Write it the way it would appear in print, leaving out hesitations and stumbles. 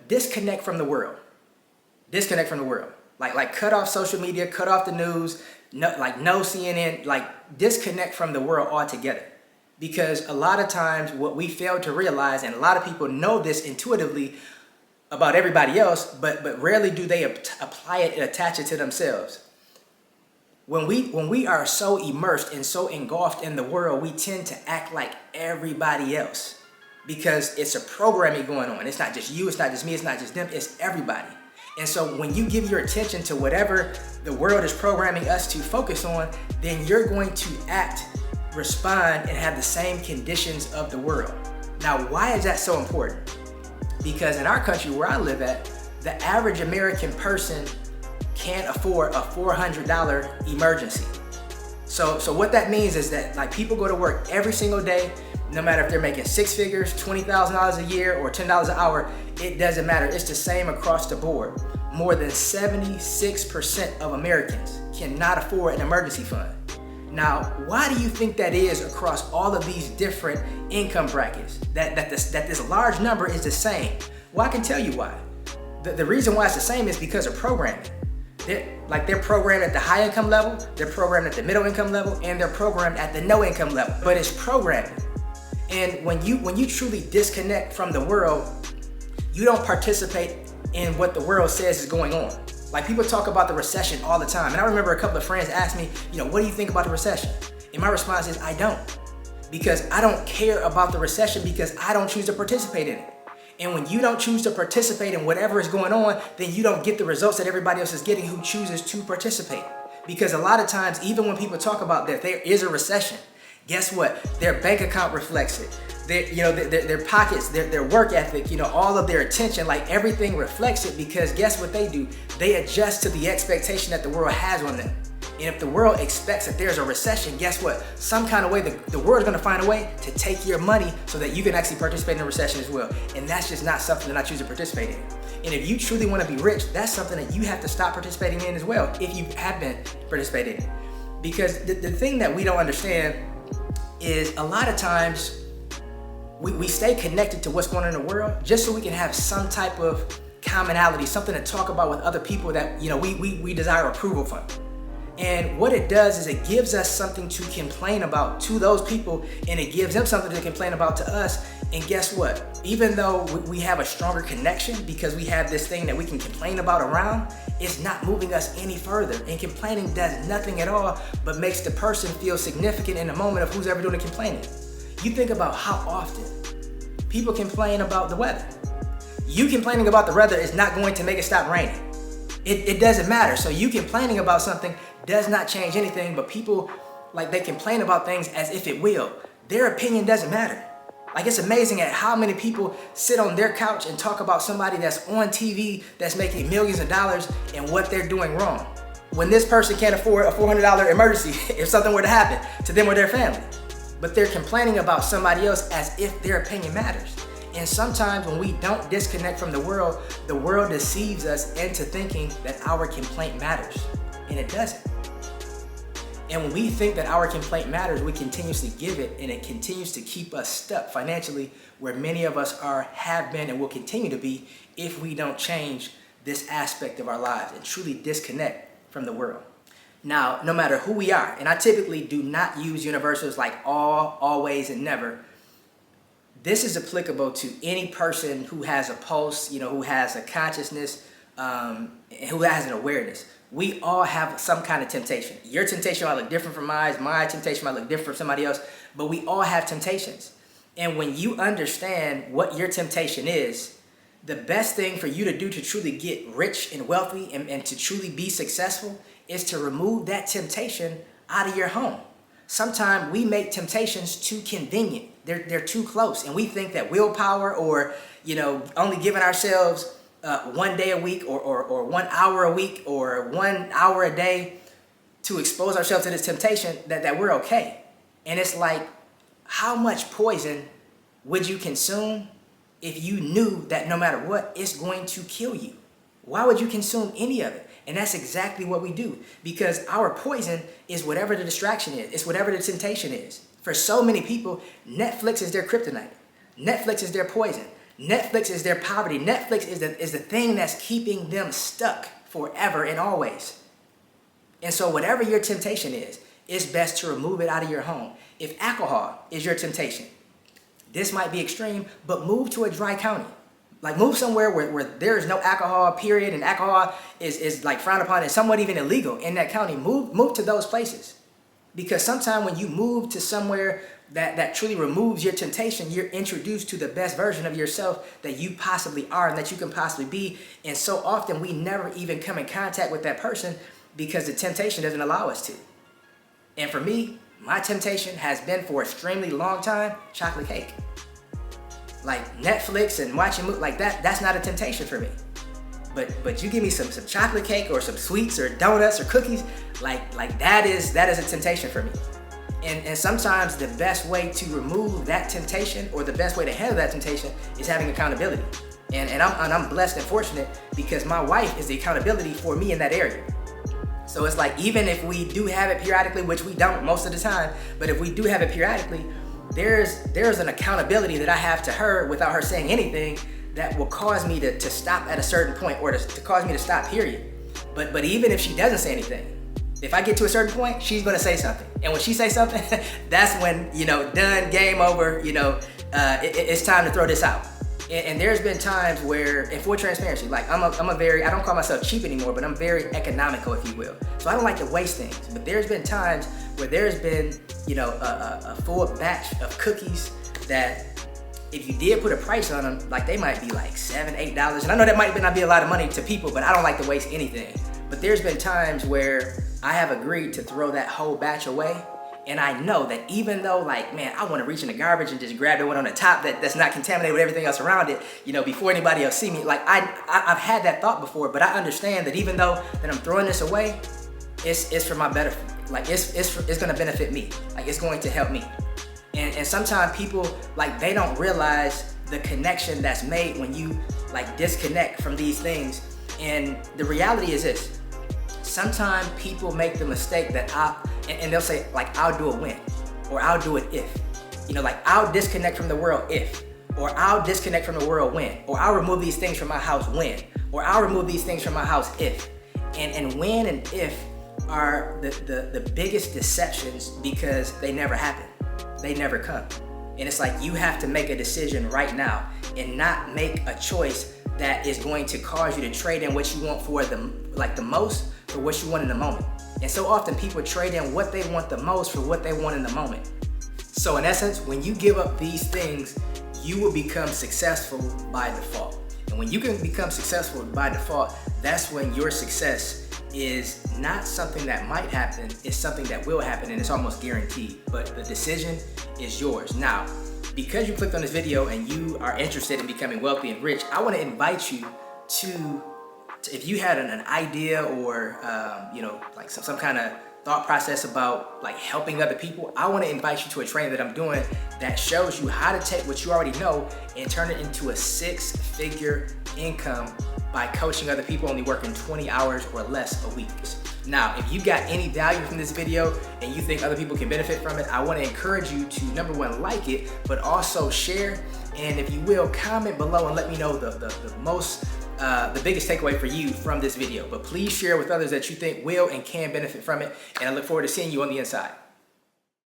disconnect from the world. Disconnect from the world. Like cut off social media, cut off the news, no CNN, like disconnect from the world altogether. Because a lot of times what we fail to realize, and a lot of people know this intuitively about everybody else, but rarely do they apply it and attach it to themselves. When we are so immersed and so engulfed in the world, we tend to act like everybody else because it's a programming going on. It's not just you, it's not just me, it's not just them, it's everybody. And so when you give your attention to whatever the world is programming us to focus on, then you're going to act, respond, and have the same conditions of the world. Now, why is that so important? Because in our country where I live at, the average American person can't afford a $400 emergency. So what that means is that like people go to work every single day, no matter if they're making six figures, $20,000 a year, or $10 an hour, it doesn't matter. It's the same across the board. More than 76% of Americans cannot afford an emergency fund. Now, why do you think that is across all of these different income brackets? That this large number is the same? Well, I can tell you why. The reason why it's the same is because of programming. They're programmed at the high income level, they're programmed at the middle income level, and they're programmed at the no income level. But it's programming. And when you truly disconnect from the world, you don't participate in what the world says is going on. Like people talk about the recession all the time. And I remember a couple of friends asked me, what do you think about the recession? And my response is, I don't. Because I don't care about the recession because I don't choose to participate in it. And when you don't choose to participate in whatever is going on, then you don't get the results that everybody else is getting who chooses to participate. Because a lot of times, even when people talk about that there is a recession, guess what? Their bank account reflects it. Their pockets, their work ethic, all of their attention, like everything reflects it because guess what they do? They adjust to the expectation that the world has on them. And if the world expects that there's a recession, guess what? Some kind of way, the world's gonna find a way to take your money so that you can actually participate in the recession as well. And that's just not something that I choose to participate in. And if you truly wanna be rich, that's something that you have to stop participating in as well if you have been participating in. Because the thing that we don't understand is a lot of times we stay connected to what's going on in the world just so we can have some type of commonality, something to talk about with other people that we desire approval from. And what it does is it gives us something to complain about to those people, and it gives them something to complain about to us. And guess what? Even though we have a stronger connection because we have this thing that we can complain about around, it's not moving us any further. And complaining does nothing at all but makes the person feel significant in the moment of who's ever doing the complaining. You think about how often people complain about the weather. You complaining about the weather is not going to make it stop raining. It doesn't matter. So you complaining about something does not change anything, but people, they complain about things as if it will. Their opinion doesn't matter. It's amazing at how many people sit on their couch and talk about somebody that's on TV that's making millions of dollars and what they're doing wrong. When this person can't afford a $400 emergency if something were to happen to them or their family. But they're complaining about somebody else as if their opinion matters. And sometimes when we don't disconnect from the world deceives us into thinking that our complaint matters. And it doesn't. And when we think that our complaint matters, we continuously give it, and it continues to keep us stuck financially where many of us have been and will continue to be if we don't change this aspect of our lives and truly disconnect from the world. Now, no matter who we are, and I typically do not use universals like all, always, and never. This is applicable to any person who has a pulse, who has a consciousness, and who has an awareness. We all have some kind of temptation. Your temptation might look different from mine. My temptation might look different from somebody else, but we all have temptations. And when you understand what your temptation is, the best thing for you to do to truly get rich and wealthy and to truly be successful is to remove that temptation out of your home. Sometimes we make temptations too convenient. They're too close, and we think that willpower or only giving ourselves 1 day a week or 1 hour a week or 1 hour a day to expose ourselves to this temptation that we're okay. And it's like, how much poison would you consume if you knew that no matter what, it's going to kill you? Why would you consume any of it? And that's exactly what we do, because our poison is whatever the distraction is. It's whatever the temptation is. For so many people, Netflix is their kryptonite. Netflix is their poison. Netflix is their poverty. Netflix is the thing that's keeping them stuck forever and always. And so whatever your temptation is, it's best to remove it out of your home. If alcohol is your temptation, this might be extreme, but move to a dry county. Like move somewhere where there is no alcohol, period, and alcohol is like frowned upon and somewhat even illegal in that county. Move to those places. Because sometimes when you move to somewhere that truly removes your temptation, you're introduced to the best version of yourself that you possibly are and that you can possibly be. And so often we never even come in contact with that person because the temptation doesn't allow us to. And for me, my temptation has been for an extremely long time, chocolate cake. Like Netflix and watching movies like that's not a temptation for me. But you give me some chocolate cake or some sweets or donuts or cookies, like that is a temptation for me. And sometimes the best way to remove that temptation or the best way to handle that temptation is having accountability. And I'm blessed and fortunate because my wife is the accountability for me in that area. So it's like, even if we do have it periodically, which we don't most of the time, but if we do have it periodically, there's an accountability that I have to her without her saying anything that will cause me to stop at a certain point or to cause me to stop, period. But even if she doesn't say anything, if I get to a certain point, she's gonna say something. And when she says something, that's when, done, game over, it's time to throw this out. And there's been times where, in full transparency, like I don't call myself cheap anymore, but I'm very economical, if you will. So I don't like to waste things. But there's been times where there's been, a full batch of cookies that if you did put a price on them, like they might be like $7, $8. And I know that might not be a lot of money to people, but I don't like to waste anything. But there's been times where I have agreed to throw that whole batch away. And I know that even though, like, man, I want to reach in the garbage and just grab the one on the top that's not contaminated with everything else around it, before anybody else see me. Like, I've had that thought before, but I understand that even though that I'm throwing this away, it's for my better. Like, it's going to benefit me. Like, it's going to help me. And sometimes people, like, they don't realize the connection that's made when you, like, disconnect from these things. And the reality is this. Sometimes people make the mistake that and they'll say, like, I'll do it when, or I'll do it if. Like, I'll disconnect from the world if, or I'll disconnect from the world when, or I'll remove these things from my house when, or I'll remove these things from my house if. And when and if are the biggest deceptions because they never happen. They never come. And it's like you have to make a decision right now and not make a choice that is going to cause you to trade in what you want for the most for what you want in the moment. And so often people trade in what they want the most for what they want in the moment. So in essence, when you give up these things, you will become successful by default. And when you can become successful by default, that's when your success is not something that might happen, it's something that will happen, and it's almost guaranteed. But the decision is yours. Now, because you clicked on this video and you are interested in becoming wealthy and rich, I want to invite you to if you had an idea or like some kind of thought process about like helping other people, I want to invite you to a training that I'm doing that shows you how to take what you already know and turn it into a 6-figure income by coaching other people only working 20 hours or less a week. Now, if you got any value from this video and you think other people can benefit from it, I want to encourage you to, number one, like it, but also share. And if you will, comment below and let me know the biggest takeaway for you from this video. But please share with others that you think will and can benefit from it. And I look forward to seeing you on the inside.